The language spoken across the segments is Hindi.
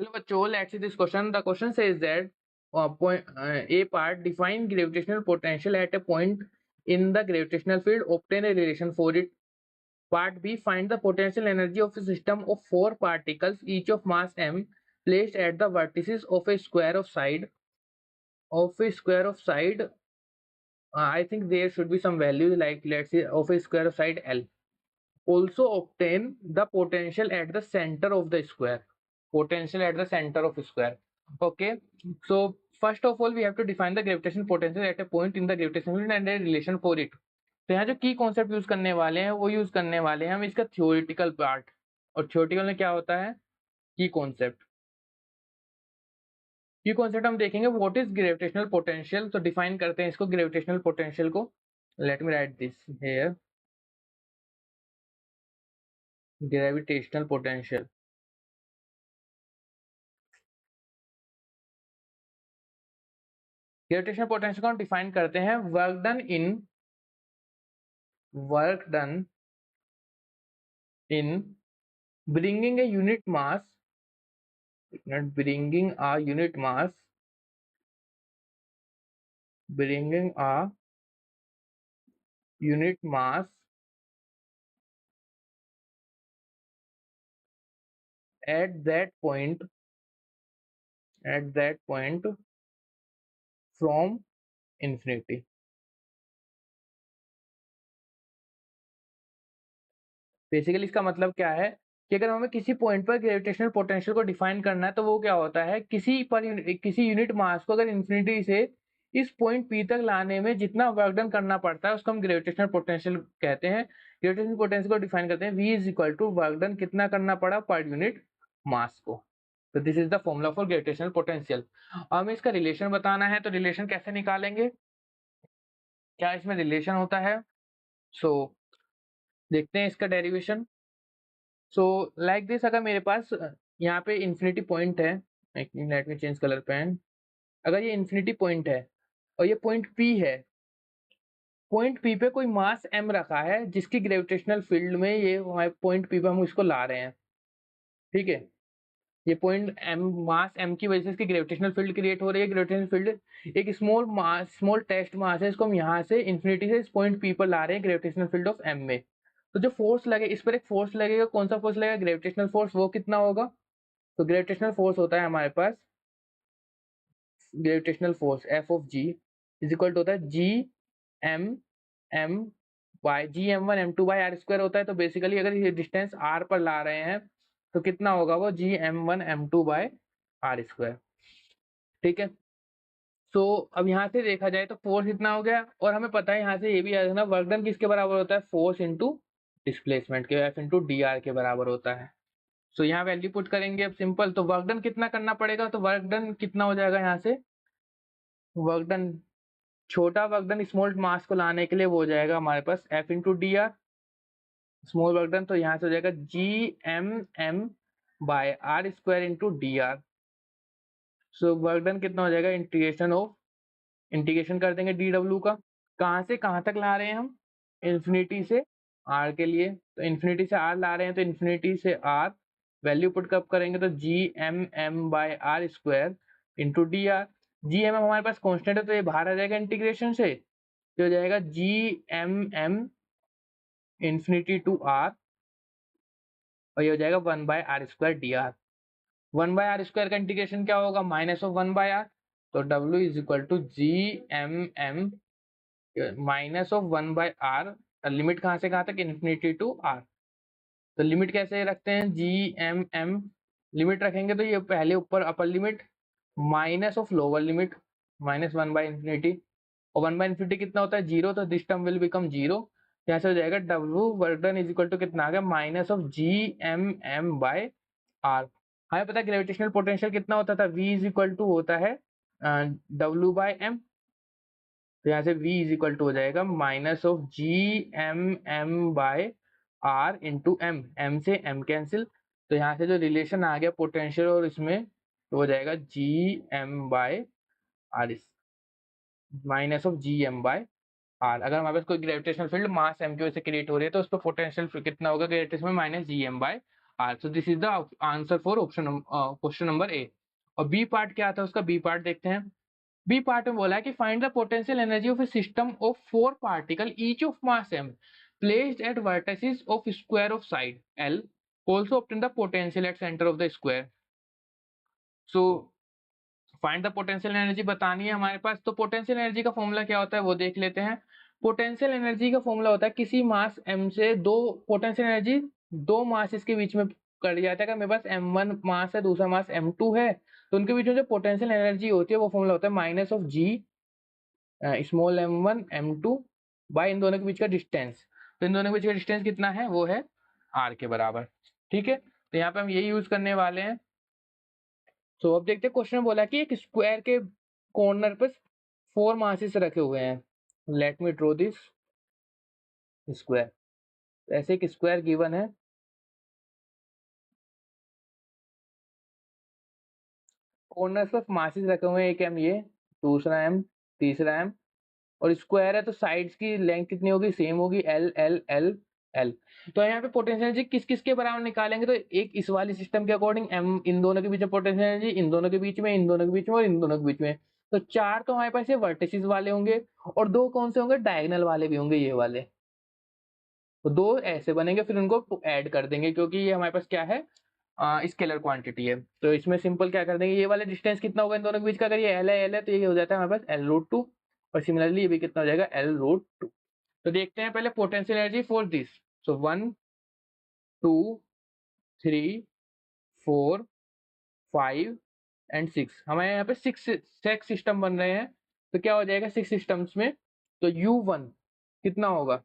Hello bachcho, let's see this question. The question says that A part, define gravitational potential at a point in the gravitational field, obtain a relation for it. Part B, find the potential energy of a system of 4 particles, each of mass m, placed at the vertices of a square of side. I think there should be some value, like let's say of a square of side L. Also obtain the potential at the center of the square. Potential at the center of square. Okay. So first of all we have to define the gravitational potential at a point in the gravitational field and a relation for it. तो यहाँ जो की कॉन्सेप्ट यूज करने वाले हैं वो यूज करने वाले हैं हम इसका थ्योरेटिकल पार्ट। और थ्योरेटिकल में क्या होता है, की कॉन्सेप्ट। की कॉन्सेप्ट हम देखेंगे व्हाट इज ग्रेविटेशनल पोटेंशियल। तो डिफाइन करते हैं इसको, ग्रेविटेशनल पोटेंशियल को। Late me write this here, gravitational potential. Gravitational potential को हम डिफाइन करते हैं work done in bringing a unit mass, not bringing a unit mass, bringing a unit mass at that point from infinity. Basically इसका मतलब क्या है कि अगर हमें किसी पॉइंट पर ग्रेविटेशनल पोटेंशियल को डिफाइन करना है तो वो क्या होता है, किसी यूनिट मास को अगर इन्फिनिटी से इस पॉइंट पी तक लाने में जितना वर्क डन करना पड़ता है उसको हम ग्रेविटेशनल पोटेंशियल कहते हैं। ग्रेविटेशनल पोटेंशियल को डिफाइन करते हैं V is equal to work done कितना करना पड़ा पर यूनिट मास को। तो this is the formula for gravitational potential. हमें इसका रिलेशन बताना है, तो रिलेशन कैसे निकालेंगे, क्या इसमें रिलेशन होता है। सो देखते हैं इसका डेरिवेशन। सो लाइक दिस, अगर मेरे पास यहाँ पे इन्फिनिटी पॉइंट है, let me change colour pen. अगर ये इन्फिनिटी पॉइंट है और ये पॉइंट P है, पॉइंट P पे कोई मास m रखा है जिसकी ग्रेविटेशनल फील्ड में ये पॉइंट P पे हम इसको ला रहे हैं, ठीक है। ये पॉइंट m, मास m की वजह से इसकी ग्रेविटेशनल फील्ड क्रिएट हो रही है। ग्रेविटेशनल फील्ड एक स्मॉल टेस्ट मास है, इसको हम यहाँ से इन्फिनिटी से इस पॉइंट P पर ला रहे हैं ग्रेविटेशनल फील्ड ऑफ m में। तो जो फोर्स लगे, इस पर एक फोर्स लगेगा, कौन सा फोर्स लगेगा, ग्रेविटेशनल फोर्स। वो कितना होगा, तो ग्रेविटेशनल फोर्स होता है हमारे पास, gravitational force F of G is equal to होता है G M M bye Gm1m2/r² होता है। तो बेसिकली अगर ये डिस्टेंस r पर ला रहे हैं तो कितना होगा वो Gm1m2/r², ठीक है। सो अब यहाँ से देखा जाए तो फोर्स इतना हो गया, और हमें पता है यहाँ से ये भी याद रखना वर्क डन किसके बराबर होता है, फोर्स इंटू डिस्प्लेसमेंट के, F इंटू dr के बराबर होता है। सो यहाँ वैल्यू पुट करेंगे अब सिंपल, तो वर्क डन कितना करना पड़ेगा, तो वर्क डन कितना हो जाएगा यहाँ से, वर्क डन छोटा वर्क डन स्मॉल मास को लाने के लिए वो हो जाएगा हमारे पास F into dr small work done. तो यहाँ से हो जाएगा Gmm/r² into dr। So work done कितना हो जाएगा, इंटीग्रेशन कर देंगे dw का, कहाँ से कहाँ तक ला रहे हैं हम, इन्फिनिटी से r के लिए। तो इन्फिनिटी से r ला रहे हैं तो इन्फिनिटी से r वैल्यू पुट कब करेंगे, तो Gmm/r² इंटू dr। Gmm हमारे पास कांस्टेंट है तो ये बाहर आ जाएगा इंटीग्रेशन से, तो हो जाएगा Gmm इन्फिनिटी टू r, और ये हो जाएगा 1/r² dr। 1/r² का इंटीग्रेशन क्या होगा, माइनस ऑफ 1/r। तो W is equal to Gmm minus of 1/r, limit कहाँ से कहाँ तक, इन्फिनिटी टू r। तो लिमिट कैसे रखते हैं, Gmm लिमिट रखेंगे तो ये पहले ऊपर upper limit minus of lower limit minus 1/∞, और 1/∞ कितना होता है, 0, तो दिस टर्म विल बिकम 0। यहाँ से हो जाएगा W work done is equal to कितना आ गया, माइनस ऑफ Gmm/r। हमें पता है ग्रेविटेशनल पोटेंशियल कितना होता था, V इज इक्वल टू होता है W/m। तो यहाँ से V इज इक्वल टू हो जाएगा minus of Gmm/r into m से m कैंसिल। तो यहाँ से जो रिलेशन आ गया पोटेंशियल और इसमें, तो हो जाएगा Gm/r माइनस ऑफ Gm/r। अगर हमारे पास कोई ग्रेविटेशनल फील्ड मास m की वजह से क्रिएट हो रही है तो उस पर पोटेंशियल कितना होगा, ग्रेविटेशन में minus Gm/r r. So this is the answer for option question number A. और बी पार्ट क्या था उसका, बी पार्ट देखते हैं। बी पार्ट में बोला है कि find the potential energy of A system of 4 particle each of mass m placed at vertices of square of side l, also obtain the potential at center of the square. So find the potential energy बतानी है हमारे पास। तो पोटेंशियल एनर्जी का फॉर्मूला क्या होता है वो देख लेते हैं। पोटेंशियल एनर्जी का फॉर्मूला होता है किसी मास m से दो पोटेंशियल एनर्जी दो मासेस के बीच में कर दिया जाता है। अगर मेरे पास m1 मास है, दूसरा मास m2 है, तो उनके बीच में जो पोटेंशियल एनर्जी होती है वो फॉर्मूला होता है minus of G small m1 m2 by इन दोनों के बीच का डिस्टेंस। तो इन दोनों के बीच का डिस्टेंस कितना है, वो है r के बराबर। ठीक है, तो यहाँ पे हम यही यूज करने वाले हैं। तो अब देखते हैं, क्वेश्चन में बोला कि एक स्क्वायर के कॉर्नर पर 4 मासेस रखे हुए हैं। Late me draw this square. ऐसे एक स्क्वायर गिवन है, कॉर्नर पर मासेस रखे हुए हैं, एक एम ये, दूसरा एम, तीसरा एम, और स्क्वायर है तो साइड्स की लेंथ कितनी होगी, सेम होगी, एल एल एल एल। तो यहाँ पे पोटेंशियल एनर्जी किस किस के बराबर निकालेंगे, तो एक इस वाले सिस्टम के अकॉर्डिंग एम इन दोनों के बीच में पोटेंशियल एनर्जी, इन दोनों के बीच में, इन दोनों के बीच में और इन दोनों के बीच में। तो 4 तो हमारे पास ये वर्टिसेस वाले होंगे और 2 कौन से होंगे, डायगोनल वाले भी होंगे, ये वाले। तो 2 ऐसे बनेंगे, फिर उनको ऐड कर देंगे क्योंकि ये हमारे पास क्या है, स्केलर क्वांटिटी है। तो इसमें सिंपल क्या कर देंगे, ये वाले डिस्टेंस कितना होगा इन दोनों के बीच का, अगर ये एल है तो ये हो जाता है हमारे पास L√2, और सिमिलरली ये भी कितना हो जाएगा, L√2। तो देखते हैं पहले potential energy for this. So 1 2 3 4 5 and 6, हमारे यहाँ पे 6 सिस्टम बन रहे हैं। तो क्या हो जाएगा 6 सिस्टम्स में, तो U1 कितना होगा,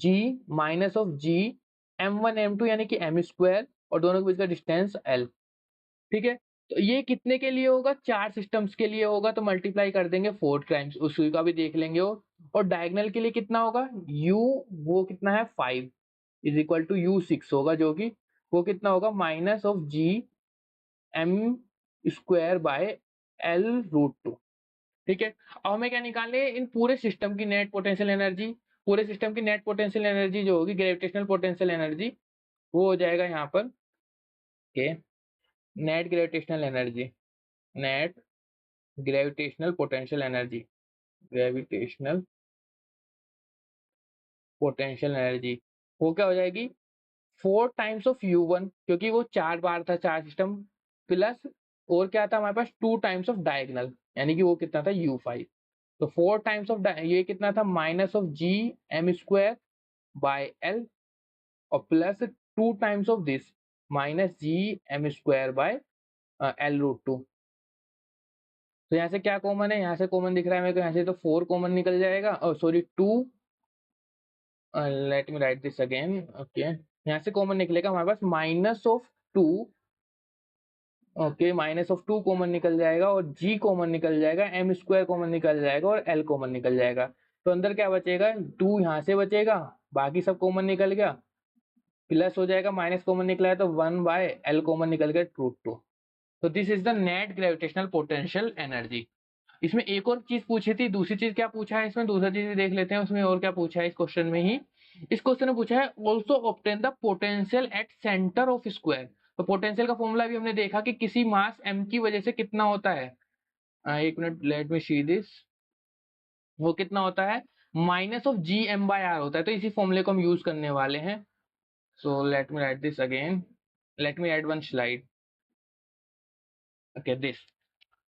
G minus of G M1 M2 यानी कि M स्क्वायर, और दोनों के बीच का डिस्टेंस L। ठीक है, तो ये कितने के लिए होगा, 4 सिस्टम्स के लिए होगा, तो मल्टीप्लाई कर देंगे 4 टाइम्स, उसी का भी देख लेंगे वो। और डायगोनल के लिए कितना होगा, U वो कितना है 5 इज इक्वल टू U6 होगा, जो कि वो कितना होगा minus of G M square by L√2। ठीक है, अब हमें क्या निकालना है, इन पूरे सिस्टम की नेट पोटेंशियल एनर्जी। पूरे सिस्टम की नेट पोटेंशियल एनर्जी जो होगी ग्रेविटेशनल पोटेंशियल एनर्जी, वो हो जाएगा यहाँ पर के net gravitational energy, net gravitational potential energy, gravitational potential energy वो क्या हो जाएगी 4 टाइम्स ऑफ U1, क्योंकि वो 4 बार था 4 सिस्टम, प्लस और क्या था हमारे पास 2 टाइम्स ऑफ डायगोनल, यानी कि वो कितना था U5। तो 4 टाइम्स ऑफ ये कितना था minus of G M square by L, और plus 2 times of this minus G M square by L√2। तो यहाँ से क्या कॉमन है, यहाँ से कॉमन दिख रहा है मेरे को, यहाँ से तो 4 कॉमन निकल जाएगा, और sorry 2, let me write this again. Okay, यहाँ से कॉमन निकलेगा हमारे पास minus of 2, okay minus of 2 common निकल जाएगा, और G कॉमन निकल जाएगा, M स्क्वायर कॉमन निकल जाएगा, और L कॉमन निकल जाएगा। तो अंदर क्या बचेगा, 2 यहाँ से बचेगा, बाकी सब कॉमन निकल गया, प्लस हो जाएगा, माइनस कॉमन निकला है तो 1 बाय L कॉमन निकल गया √2। तो this is the net gravitational potential energy. इसमें एक और चीज पूछी थी, दूसरी चीज क्या पूछा है इसमें, दूसरा चीज भी देख लेते हैं उसमें और क्या पूछा है इस क्वेश्चन में ही। इस क्वेश्चन में पूछा है also obtain the potential at centre of square. तो पोटेंशियल का फॉर्मूला भी हमने देखा कि किसी मास m की वजह से कितना होता है, एक minute let me see this, वो कितना होता है minus of G M by R होता है। तो इसी फॉर्मूले को हम यूज करने वाले हैं। So let me write this again, let me add one slide, okay this.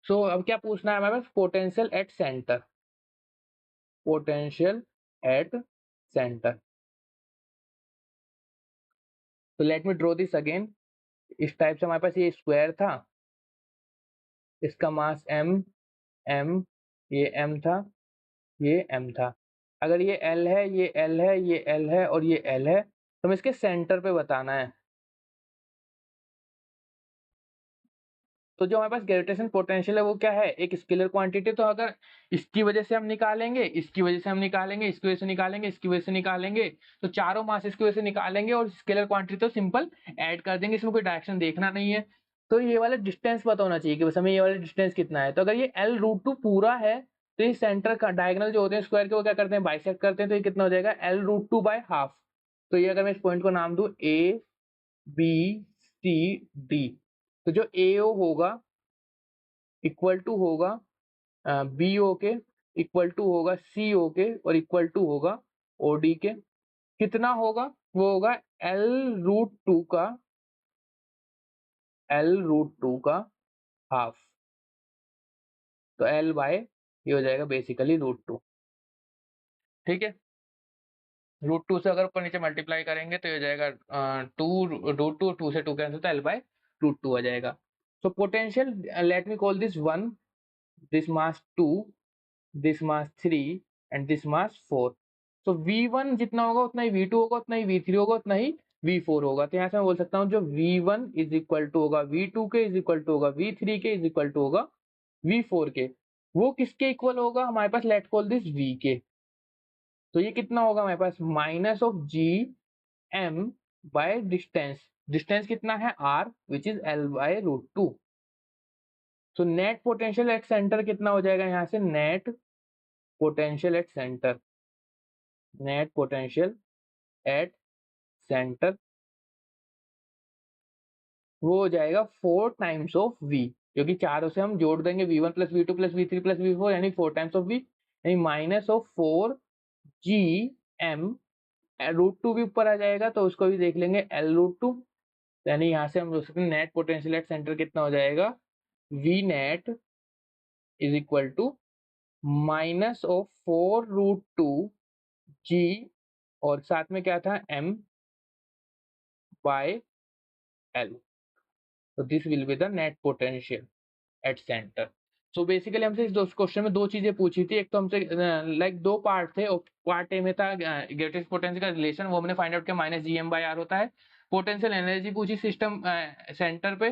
So अब क्या पूछना है हमारे पास, potential at centre, potential at centre. तो let me draw this again. इस टाइप से हमारे पास ये स्क्वायर था, इसका मास m, m, ये m था, ये m था। अगर ये l है, ये l है, ये l है और ये l है, तो हमें इसके सेंटर पे बताना है। तो जो हमारे पास ग्रेविटेशन पोटेंशियल है वो क्या है, एक स्केलर क्वांटिटी। तो अगर इसकी वजह से हम निकालेंगे, इसकी वजह से हम निकालेंगे, इसकी वजह से निकालेंगे, इसकी वजह से निकालेंगे, तो चारों मास इसकी वजह से निकालेंगे, और स्केलर क्वांटिटी तो सिंपल ऐड कर देंगे, इसमें कोई डायरेक्शन देखना नहीं है। तो ये वाला डिस्टेंस पता होना चाहिए कि बस हमें ये वाला डिस्टेंस कितना है। तो अगर ये L√2 पूरा है, तो ये सेंटर का डायगोनल जो होते हैं स्क्वायर के, वो क्या करते हैं बाइसेक्ट करते हैं, तो ये कितना हो जाएगा L√2 बाय हाफ। तो ये अगर मैं इस पॉइंट को नाम दूं A बी सी डी। तो जो AO होगा इक्वल टू होगा BO के, इक्वल टू होगा CO के, और इक्वल टू होगा OD के। कितना होगा? वो होगा L रूट टू का हाफ। तो L बाय ये हो जाएगा बेसिकली √2। ठीक है, √2 से अगर ऊपर नीचे मल्टीप्लाई करेंगे तो ये हो जाएगा 2 से 2 कैंसिल, तो L बाय √2 आ जाएगा। So potential, let me call this 1, this mass 2, this mass 3 and this mass 4। तो V1 जितना होगा उतना ही V2 होगा, उतना ही V3 होगा, उतना ही V4 होगा। तो यहाँ से मैं बोल सकता हूँ जो V1 इज इक्वल टू होगा V2 के, इज इक्वल टू होगा V3 के, इज इक्वल टू होगा V4 के। वो किसके इक्वल होगा हमारे पास? लेट कॉल दिस V के। तो ये कितना होगा हमारे पास? Minus of G M by distance. Distance कितना है? R, which is L by √2। तो नेट पोटेंशियल एट सेंटर कितना हो जाएगा यहाँ से? Net potential at centre, net potential at centre वो हो जाएगा 4 टाइम्स ऑफ V, क्योंकि चारों से हम जोड़ देंगे V1 plus V2 plus V3 plus V4, यानी 4 टाइम्स ऑफ V, यानी माइनस ऑफ 4 जी एम। √2 भी ऊपर आ जाएगा तो उसको भी देख लेंगे, L√2। यानी यहाँ से हम बोल सकते हैं नेट पोटेंशियल एट सेंटर कितना हो जाएगा? V net is equal to minus of 4 √2 G, और साथ में क्या था? M by L। तो this will be the net potential at centre. So basically हमसे इस दो क्वेश्चन में दो चीजें पूछी थी। एक तो हमसे लाइक दो पार्ट थे। पार्ट ए में था ग्रेटेस्ट पोटेंशियल का रिलेशन, वो हमने फाइंड आउट किया -GM/R होता है। पोटेंशियल एनर्जी पूछी सिस्टम सेंटर पे,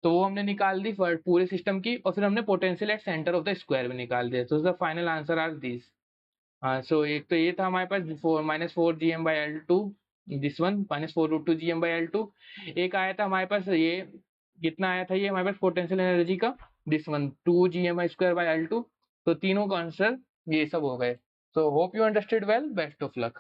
तो वो हमने निकाल दी पूरे सिस्टम की, और फिर हमने potential at centre of the square में निकाल दिया। So the final answer are this. हाँ, सो एक तो ये था हमारे पास -4 GM/L2, दिस वन -4 √2 GM/L2। एक आया था हमारे पास ये, कितना आया था ये हमारे पास पोटेंशियल एनर्जी का? This one 2 GMI² by L2। तो तीनों का आंसर ये सब हो गए। So hope you understood well, best of luck.